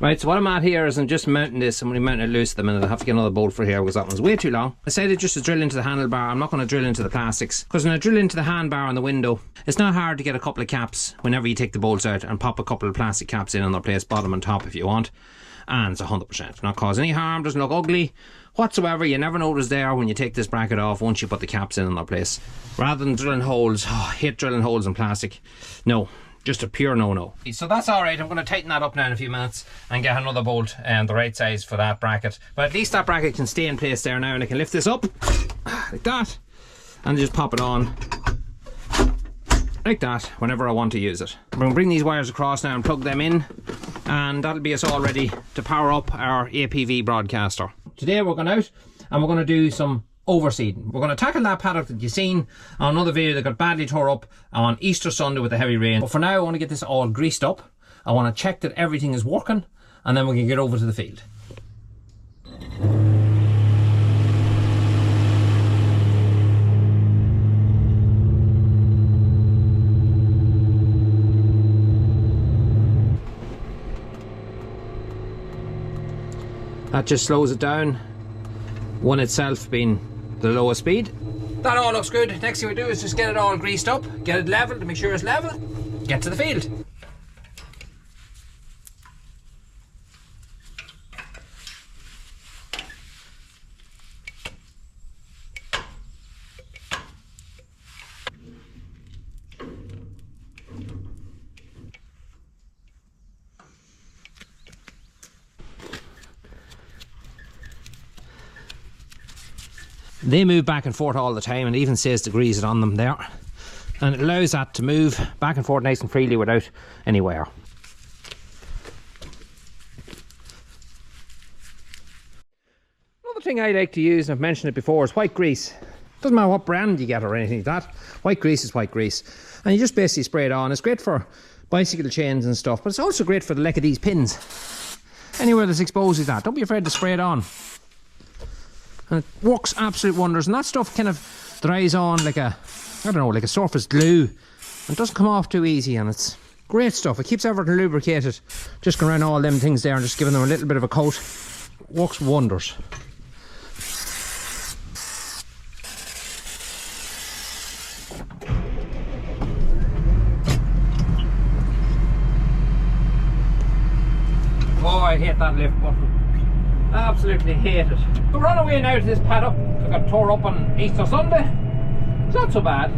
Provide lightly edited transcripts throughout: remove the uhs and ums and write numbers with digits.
Right, so what I'm at here is I'm just mounting this. I'm only mounting it loose at the minute. I have to get another bolt for here because that one's way too long. I decided just to drill into the handlebar. I'm not going to drill into the plastics because when I drill into the handbar on the window, it's not hard to get a couple of caps whenever you take the bolts out and pop a couple of plastic caps in their place, bottom and top if you want. And it's 100%. Not cause any harm, doesn't look ugly whatsoever. You never know it's there when you take this bracket off once you put the caps in their place. Rather than drilling holes, I hate drilling holes in plastic. No. Just a pure no-no. So that's alright. I'm going to tighten that up now in a few minutes and get another bolt and the right size for that bracket. But at least that bracket can stay in place there now, and I can lift this up like that and just pop it on like that whenever I want to use it. I'm going to bring these wires across now and plug them in, and that'll be us all ready to power up our APV broadcaster. Today we're going out and we're going to do some overseeding. We're going to tackle that paddock that you've seen on another video that got badly tore up on Easter Sunday with the heavy rain. But for now I want to get this all greased up. I want to check that everything is working, and then we can get over to the field. That just slows it down, one itself being the lowest speed. That all looks good. Next thing we do is just get it all greased up, get it level to make sure it's level, get to the field. They move back and forth all the time, and it even says to grease it on them there, and it allows that to move back and forth nice and freely without any wear. Another thing I like to use, and I've mentioned it before, is white grease. Doesn't matter what brand you get or anything like that, white grease is white grease, and you just basically spray it on. It's great for bicycle chains and stuff, but it's also great for the neck of these pins. Anywhere that's exposed like that, don't be afraid to spray it on. And it works absolute wonders, and that stuff kind of dries on like a, I don't know, like a surface glue, and doesn't come off too easy, and it's great stuff. It keeps everything lubricated. Just going around all them things there and just giving them a little bit of a coat. Works wonders. Oh, I hate that lift button. Absolutely hate it. So we're on our way now to this paddock that got tore up on Easter Sunday. It's not so bad.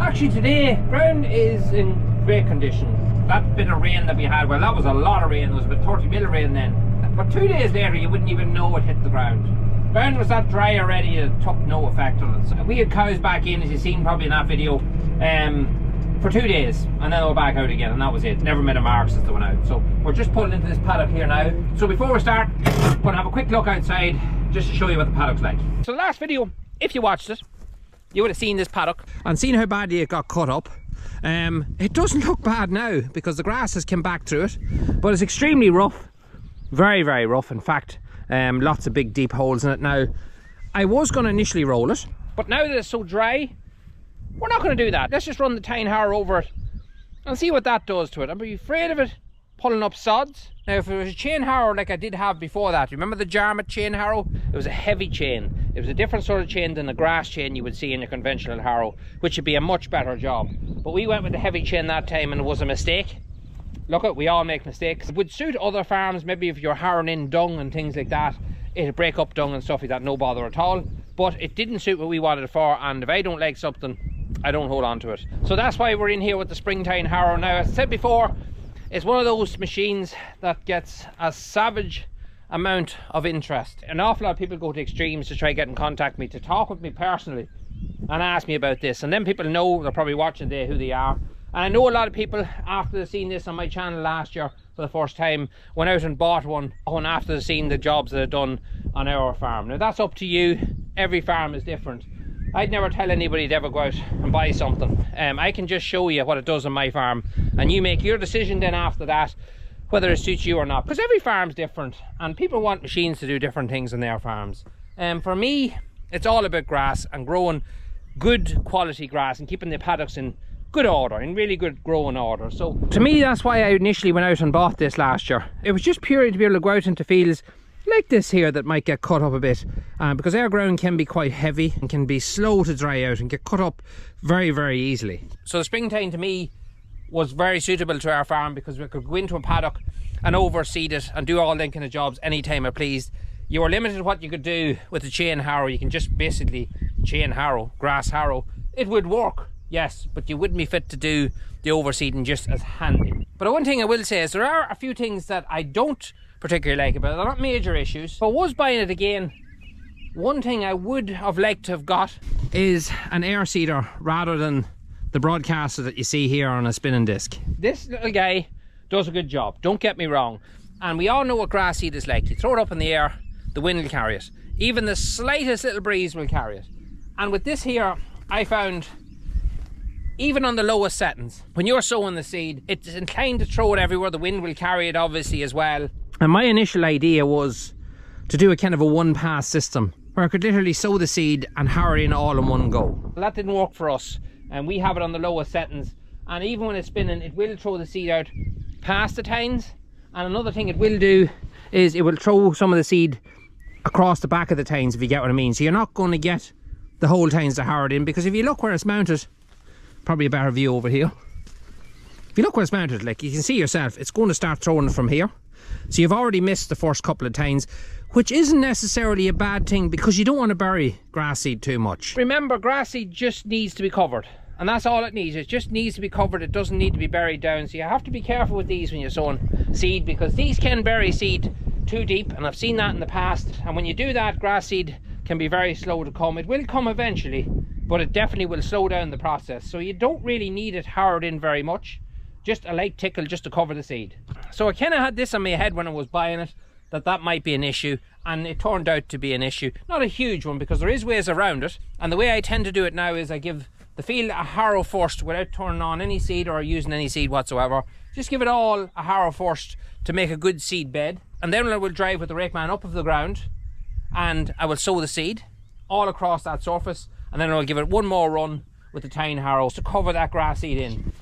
Actually today, ground is in great condition. That bit of rain that we had, well that was a lot of rain, there was about 30 mil of rain then. But 2 days later you wouldn't even know it hit the ground. Ground was that dry already, it took no effect on it. So we had cows back in, as you've seen probably in that video, for 2 days, and then they were back out again, and that was it. Never made a mark since they went out. So we're just pulling into this paddock here now. So before we start, we're going to have a quick look outside just to show you what the paddock's like. So the last video, if you watched it, you would have seen this paddock and seen how badly it got cut up. It doesn't look bad now because the grass has come back through it, but it's extremely rough. Very, very rough. In fact, lots of big deep holes in it. Now, I was going to initially roll it, but now that it's so dry, we're not going to do that. Let's just run the Tine Harrow over it and see what that does to it. I'm afraid of it pulling up sods. Now if it was a chain harrow like I did have before that, remember the Jarmut chain harrow? It was a heavy chain. It was a different sort of chain than the grass chain you would see in a conventional harrow, which would be a much better job. But we went with the heavy chain that time and it was a mistake. Look, we all make mistakes. It would suit other farms, maybe if you're harrowing in dung and things like that, it'd break up dung and stuff like that, no bother at all. But it didn't suit what we wanted it for, and if I don't like something, I don't hold on to it. So that's why we're in here with the Springtime Harrow. Now, as I said before, it's one of those machines that gets a savage amount of interest. An awful lot of people go to extremes to try get in contact with me, to talk with me personally and ask me about this. And then people know, they're probably watching there, who they are. And I know a lot of people, after they've seen this on my channel last year for the first time, went out and bought one after they've seen the jobs that I've done on our farm. Now that's up to you. Every farm is different. I'd never tell anybody to ever go out and buy something. I can just show you what it does on my farm, and you make your decision then after that whether it suits you or not, because every farm's different and people want machines to do different things on their farms. For me, it's all about grass and growing good quality grass and keeping the paddocks in good order, in really good growing order. So to me, that's why I initially went out and bought this last year. It was just purely to be able to go out into fields like this here that might get cut up a bit, because our ground can be quite heavy and can be slow to dry out and get cut up very, very easily. So the spring tine to me was very suitable to our farm, because we could go into a paddock and overseed it and do all them kind of jobs anytime I pleased. You were limited to what you could do with the chain harrow. You can just basically chain harrow, grass harrow. It would work, yes, but you wouldn't be fit to do the overseeding just as handy. But one thing I will say is there are a few things that I don't particularly like about it. They're not major issues. If I was buying it again, one thing I would have liked to have got is an air seeder rather than the broadcaster that you see here on a spinning disc. This little guy does a good job, don't get me wrong, and we all know what grass seed is like. You throw it up in the air, the wind will carry it. Even the slightest little breeze will carry it. And with this here, I found, even on the lowest settings, when you're sowing the seed, it's inclined to throw it everywhere. The wind will carry it obviously as well. And my initial idea was to do a kind of a one-pass system where I could literally sow the seed and harrow it in all in one go. Well, that didn't work for us, and we have it on the lowest settings, and even when it's spinning, it will throw the seed out past the tines. And another thing it will do is it will throw some of the seed across the back of the tines, if you get what I mean. So you're not going to get the whole tines to harrow it in, because if you look where it's mounted, probably a better view over here. If you look where it's mounted, like you can see yourself, it's going to start throwing it from here. So you've already missed the first couple of tines, which isn't necessarily a bad thing, because you don't want to bury grass seed too much. Remember, grass seed just needs to be covered, and that's all it needs. It just needs to be covered. It doesn't need to be buried down. So you have to be careful with these when you're sowing seed, because these can bury seed too deep, and I've seen that in the past. And when you do that, grass seed can be very slow to come. It will come eventually, but it definitely will slow down the process. So you don't really need it harrowed in very much, just a light tickle just to cover the seed. So I kind of had this on my head when I was buying it, that might be an issue, and it turned out to be an issue. Not a huge one, because there is ways around it. And the way I tend to do it now is I give the field a harrow first without turning on any seed or using any seed whatsoever. Just give it all a harrow first to make a good seed bed, and then I will drive with the RakeMan up of the ground, and I will sow the seed all across that surface, and then I will give it one more run with the Tine harrow to cover that grass seed in.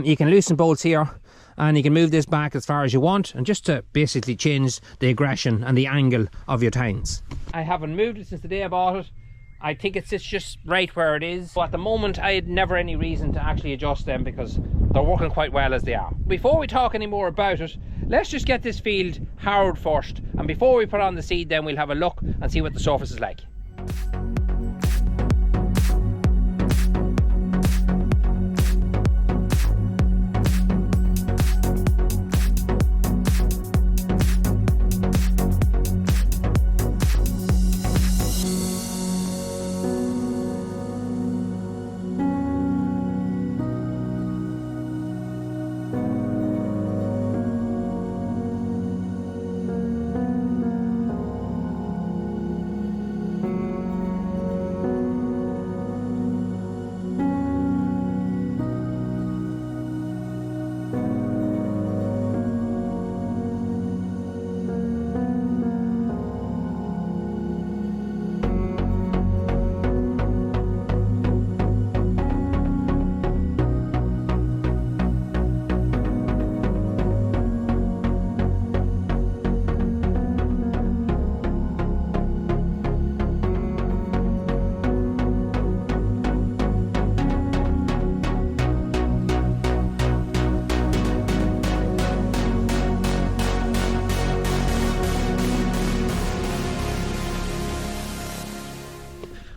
You can loosen bolts here, and you can move this back as far as you want, and just to basically change the aggression and the angle of your tines. I haven't moved it since the day I bought it. I think it sits just right where it is. So at the moment, I had never any reason to actually adjust them, because they're working quite well as they are. Before we talk any more about it, let's just get this field harrowed first, and before we put on the seed, then we'll have a look and see what the surface is like.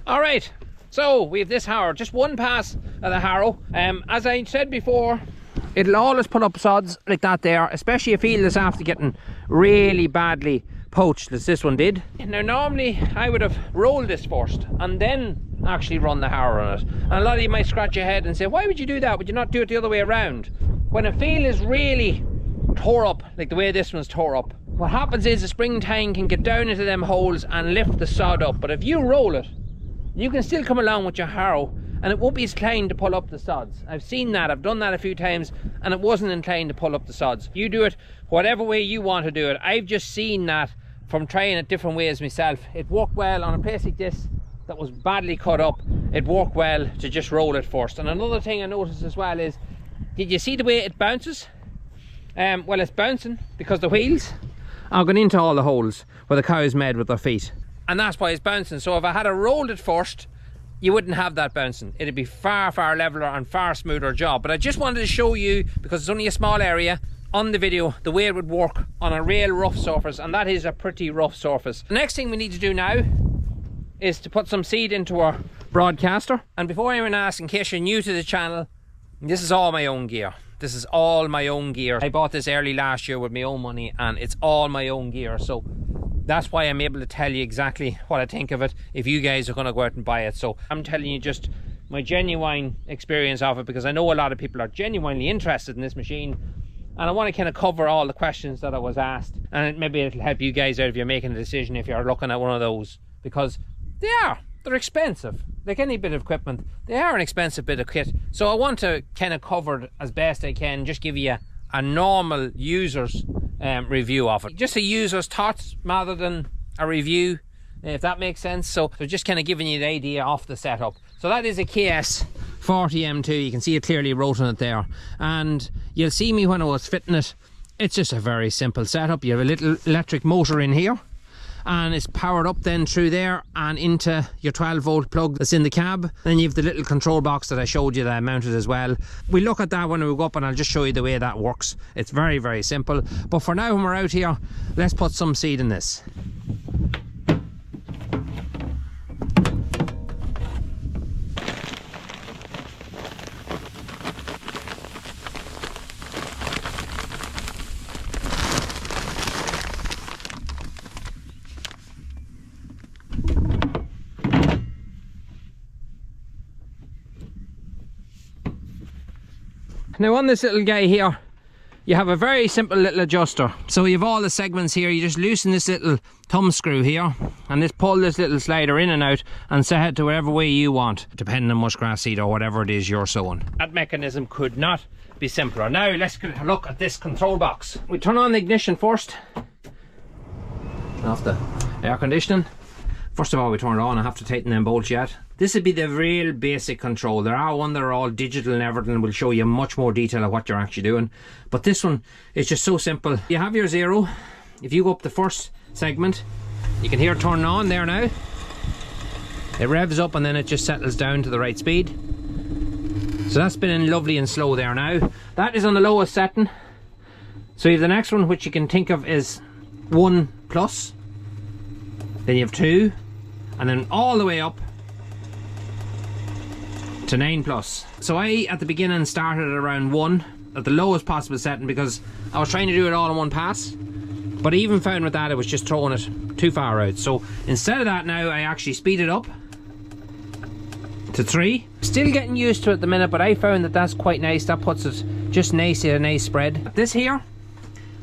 Alright, so we have this harrow, just one pass of the harrow. As I said before, it'll always put up sods like that there, especially a field that's after getting really badly poached as this one did. Now normally I would have rolled this first and then actually run the harrow on it. And a lot of you might scratch your head and say, why would you do that? Would you not do it the other way around? When a field is really tore up, like the way this one's tore up, what happens is the spring tine can get down into them holes and lift the sod up. But if you roll it, you can still come along with your harrow and it won't be inclined to pull up the sods. I've seen that, I've done that a few times, and it wasn't inclined to pull up the sods. You do it whatever way you want to do it. I've just seen that from trying it different ways myself. It worked well on a place like this. that was badly cut up, it worked well to just roll it first. And another thing I noticed as well is, did you see the way it bounces? Well, it's bouncing because the wheels are going into all the holes where the cows made with their feet, and that's why it's bouncing. So if I had rolled it first, you wouldn't have that bouncing. It'd be far leveler and far smoother job. But I just wanted to show you, because it's only a small area, on the video the way it would work on a real rough surface, and that is a pretty rough surface. The next thing we need to do now is to put some seed into our broadcaster. And before anyone asks, in case you're new to the channel, this is all my own gear. This is all my own gear. I bought this early last year with my own money, and it's all my own gear, so that's why I'm able to tell you exactly what I think of it if you guys are going to go out and buy it. So I'm telling you just my genuine experience of it, because I know a lot of people are genuinely interested in this machine, and I want to kind of cover all the questions that I was asked, and maybe it'll help you guys out if you're making a decision, if you're looking at one of those, because they're expensive. Like any bit of equipment, they are an expensive bit of kit. So I want to kind of cover it as best I can, just give you a normal user's review of it, just a user's thoughts rather than a review, if that makes sense. So they're just kind of giving you the idea off the setup. So that is a KS40M2. You can see it clearly wrote on it there, and you'll see me when I was fitting it. It's just a very simple setup. You have a little electric motor in here, and it's powered up then through there and into your 12-volt plug that's in the cab. Then you have the little control box that I showed you that I mounted as well. We look at that when we go up, and I'll just show you the way that works. It's very simple. But for now, when we're out here, let's put some seed in this. Now on this little guy here, you have a very simple little adjuster. So you have all the segments here. You just loosen this little thumb screw here, and just pull this little slider in and out and set it to whatever way you want, depending on muskrat seed or whatever it is you're sowing. That mechanism could not be simpler. Now let's get a look at this control box. We turn on the ignition first, off the air conditioning. First of all, we turn it on. I have to tighten them bolts yet. This would be the real basic control. There are one that are all digital and everything will show you much more detail of what you're actually doing. But this one is just so simple. You have your 0. If you go up the first segment, you can hear it turning on there now. It revs up and then it just settles down to the right speed. So that's spinning lovely and slow there now. That is on the lowest setting. So you have the next one, which you can think of is 1 plus. Then you have 2. And then all the way up to 9 plus. So I at the beginning started at around 1 at the lowest possible setting, because I was trying to do it all in one pass, but I even found with that it was just throwing it too far out. So instead of that, now I actually speed it up to 3. Still getting used to it at the minute, but I found that that's quite nice. That puts it just nice at a nice spread. This here,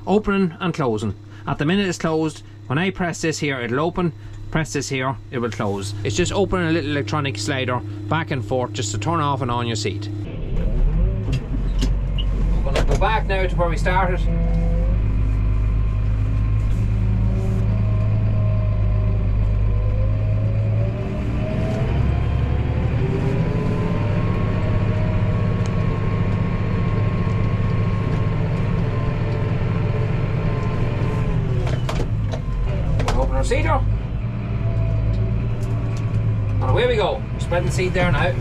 opening and closing. At the minute it's closed. When I press this here, it'll open. Press this here, it will close. It's just opening a little electronic slider back and forth just to turn off and on your seat. I'm going to go back now to where we started. Open our seater. And away we go. Spreading seed there now.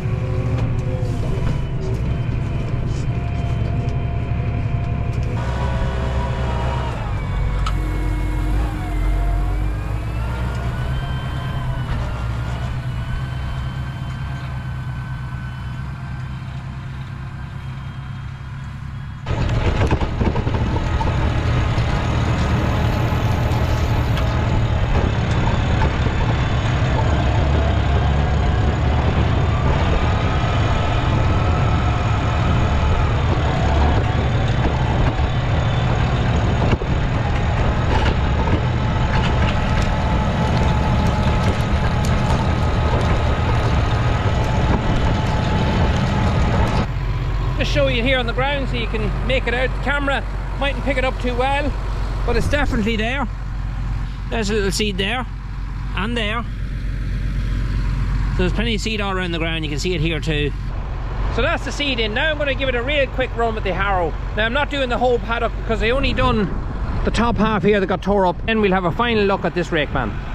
Show you here on the ground so you can make it out. The camera mightn't pick it up too well, but it's definitely there. There's a little seed there and there. So there's plenty of seed all around the ground, you can see it here too. So that's the seed in. Now I'm going to give it a real quick run with the harrow. Now I'm not doing the whole paddock because I only done the top half here that got tore up. Then we'll have a final look at this RakeMan.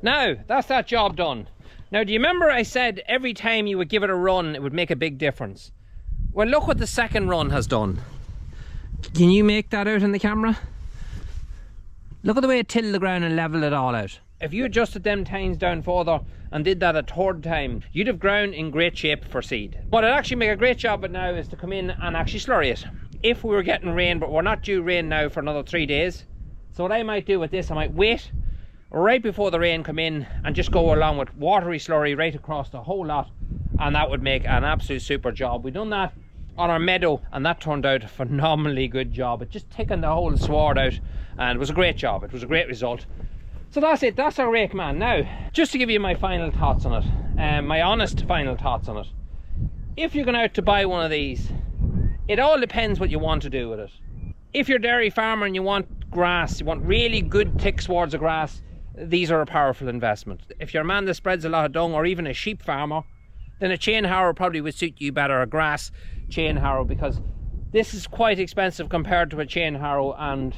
Now, that's that job done. Now, do you remember I said every time you would give it a run, it would make a big difference? Well, look what the second run has done. Can you make that out in the camera? Look at the way it tilled the ground and leveled it all out. If you adjusted them tines down further and did that a third time, you'd have ground in great shape for seed. What I'd actually make a great job of now is to come in and actually slurry it. If we were getting rain, but we're not due rain now for another 3 days. So what I might do with this, I might wait right before the rain come in and just go along with watery slurry right across the whole lot, and that would make an absolute super job. We've done that on our meadow and that turned out a phenomenally good job. It just taken the whole sward out and it was a great job. It was a great result. So that's it, that's our RakeMan. Now, just to give you my final thoughts on it, my honest final thoughts on it. If you're going out to buy one of these, it all depends what you want to do with it. If you're a dairy farmer and you want grass, you want really good thick swards of grass, these are a powerful investment. If you're a man that spreads a lot of dung, or even a sheep farmer, then a chain harrow probably would suit you better, a grass chain harrow, because this is quite expensive compared to a chain harrow, and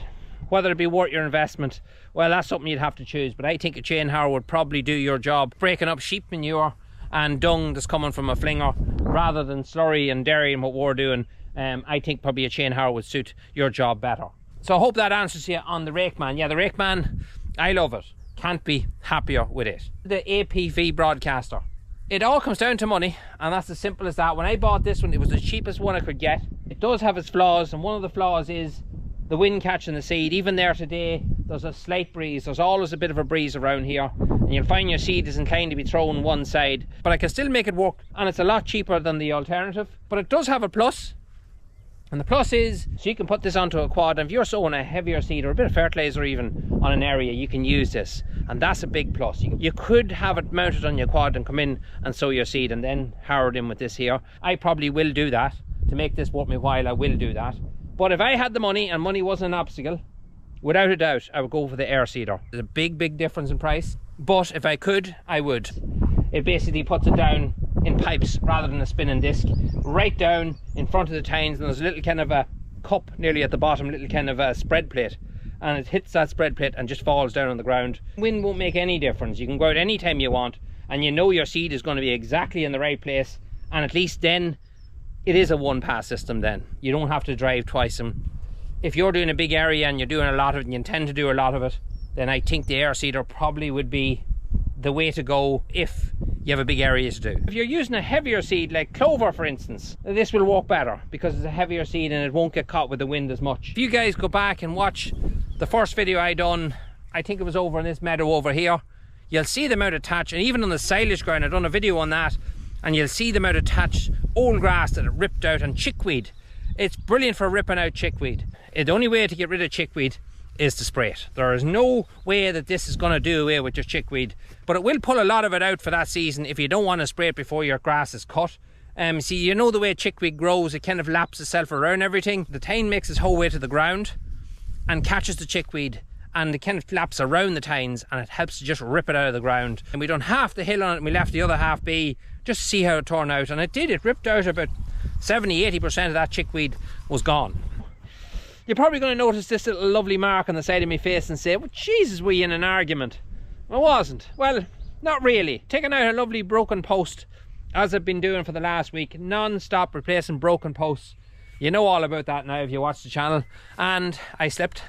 whether it be worth your investment, well, that's something you'd have to choose. But I think a chain harrow would probably do your job, breaking up sheep manure and dung that's coming from a flinger, rather than slurry and dairy and what we're doing. I think probably a chain harrow would suit your job better. So I hope that answers you on the RakeMan. Yeah, the RakeMan, I love it. Can't be happier with it. The APV broadcaster. It all comes down to money, and that's as simple as that. When I bought this one, it was the cheapest one I could get. It does have its flaws, and one of the flaws is the wind catching the seed. Even there today, there's a slight breeze. There's always a bit of a breeze around here, and you'll find your seed is inclined to be thrown one side. But I can still make it work, and it's a lot cheaper than the alternative. But it does have a plus. And the plus is, so you can put this onto a quad, and if you're sowing a heavier seed or a bit of fertilizer even on an area, you can use this, and that's a big plus. You could have it mounted on your quad and come in and sow your seed and then harrow it in with this here. I probably will do that. To make this worth my while, I will do that. But if I had the money and money wasn't an obstacle, without a doubt I would go for the air seeder. There's a big difference in price, but if I could, I would. It basically puts it down in pipes rather than a spinning disc, right down in front of the tines, and there's a little kind of a cup nearly at the bottom, little kind of a spread plate, and it hits that spread plate and just falls down on the ground. Wind won't make any difference. You can go out any time you want, and you know your seed is going to be exactly in the right place, and at least then it is a one pass system. Then you don't have to drive twice. And if you're doing a big area and you're doing a lot of it and you intend to do a lot of it, then I think the air seeder probably would be the way to go if you have a big area to do. If you're using a heavier seed like clover, for instance, this will work better because it's a heavier seed and it won't get caught with the wind as much. If you guys go back and watch the first video I done, I think it was over in this meadow over here, you'll see the amount of thatch, and even on the silage ground, I've done a video on that, and you'll see the amount of thatch, old grass that it ripped out, and chickweed. It's brilliant for ripping out chickweed. The only way to get rid of chickweed is to spray it. There is no way that this is going to do away with your chickweed, but it will pull a lot of it out for that season if you don't want to spray it before your grass is cut. See, you know the way chickweed grows, it kind of laps itself around everything. The tine makes its whole way to the ground and catches the chickweed, and it kind of flaps around the tines, and it helps to just rip it out of the ground. And we done half the hill on it and we left the other half be, just to see how it turned out, and it did. It ripped out about 70-80% of that chickweed was gone. You're probably going to notice this little lovely mark on the side of my face and say, well, Jesus, were you in an argument? I wasn't. Well, not really. Taking out a lovely broken post, as I've been doing for the last week, non-stop replacing broken posts. You know all about that now if you watch the channel. And I slipped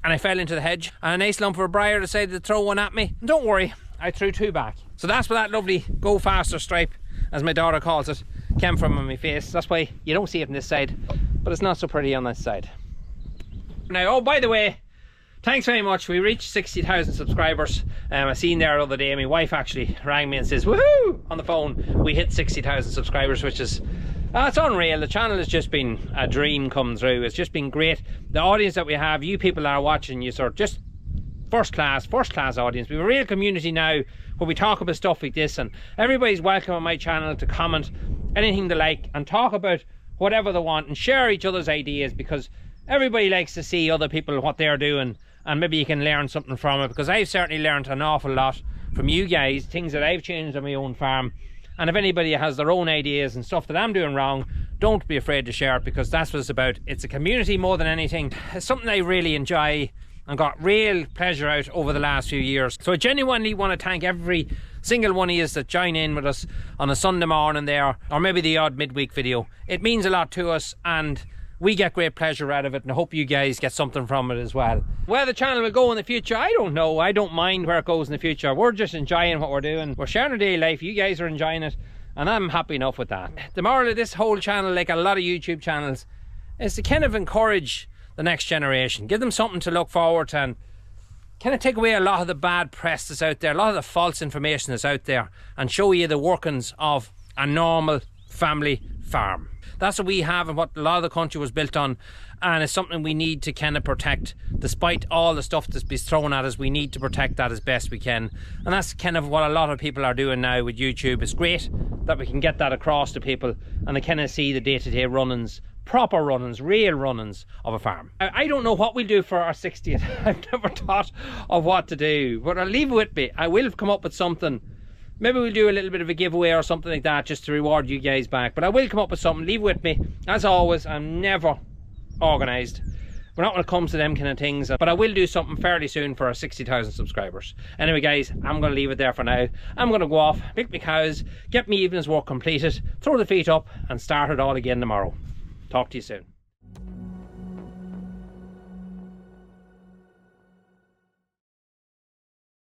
and I fell into the hedge, and a nice lump of a briar decided to throw one at me. And don't worry, I threw two back. So that's where that lovely go faster stripe, as my daughter calls it, came from on my face. That's why you don't see it on this side, but it's not so pretty on this side. Now, oh, by the way, Thanks very much. We reached 60,000 subscribers. I seen there the other day, my wife actually rang me and says, woohoo, on the phone, we hit 60,000 subscribers, which is, it's unreal. The channel has just been a dream come through. It's just been great. The audience that we have, you people that are watching, you sort of just first class audience. We have a real community now where we talk about stuff like this, and everybody's welcome on my channel to comment anything they like and talk about whatever they want and share each other's ideas, because everybody likes to see other people, what they're doing, and maybe you can learn something from it, because I've certainly learned an awful lot from you guys, things that I've changed on my own farm. And if anybody has their own ideas and stuff that I'm doing wrong, don't be afraid to share it, because that's what it's about. It's a community more than anything. It's something I really enjoy and got real pleasure out over the last few years. So I genuinely want to thank every single one of you that join in with us on a Sunday morning there, or maybe the odd midweek video. It means a lot to us, and we get great pleasure out of it, and I hope you guys get something from it as well. Where the channel will go in the future, I don't know. I don't mind where it goes in the future. We're just enjoying what we're doing. We're sharing our daily life. You guys are enjoying it, and I'm happy enough with that. The moral of this whole channel, like a lot of YouTube channels, is to kind of encourage the next generation. Give them something to look forward to, and kind of take away a lot of the bad press that's out there, a lot of the false information that's out there, and show you the workings of a normal family farm. That's what we have and what a lot of the country was built on, and it's something we need to kind of protect. Despite all the stuff that's been thrown at us, we need to protect that as best we can, and that's kind of what a lot of people are doing now with YouTube. It's great that we can get that across to people, and they kind of see the day-to-day runnings, proper runnings, real runnings of a farm. I don't know what we'll do for our 60th. I've never thought of what to do, but I'll leave it with me. I will come up with something. Maybe we'll do a little bit of a giveaway or something like that, just to reward you guys back. But I will come up with something. Leave it with me. As always, I'm never organised. We're not when it comes to them kind of things. But I will do something fairly soon for our 60,000 subscribers. Anyway, guys, I'm going to leave it there for now. I'm going to go off, milk my cows, get my evening's work completed, throw the feet up, and start it all again tomorrow. Talk to you soon.